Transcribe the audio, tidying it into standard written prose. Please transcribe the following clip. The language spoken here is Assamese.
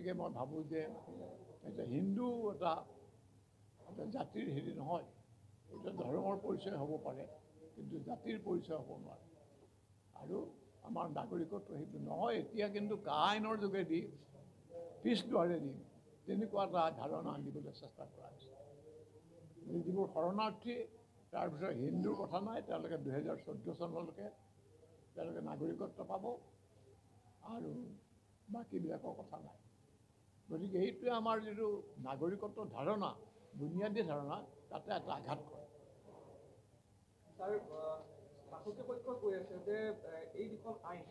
গতিকে মই ভাবোঁ যে এটা হিন্দু এটা জাতিৰ হেৰি নহয়, এটা ধৰ্মৰ পৰিচয় হ'ব পাৰে, কিন্তু জাতিৰ পৰিচয় হ'ব নোৱাৰে। আৰু আমাৰ নাগৰিকত্ব সেইটো নহয়। এতিয়া কিন্তু কা আইনৰ যোগেদি পিছ দুৱাৰেদি তেনেকুৱা এটা ধাৰণা আনিবলৈ চেষ্টা কৰা হৈছে। যিবোৰ শৰণাৰ্থী, তাৰপিছত হিন্দুৰ কথা নাই, তেওঁলোকে 2014 চনলৈকে তেওঁলোকে নাগৰিকত্ব পাব, আৰু বাকীবিলাকৰ কথা নাই। গতিকে এইটোৱে আমাৰ যিটো নাগৰিকত্বৰ ধাৰণা, বুনিয়াদী ধাৰণা, তাতে এটা আঘাত কৰে। ছাৰ, শাসকীয় পক্ষই কৈ আছে যে এই যিখন আইন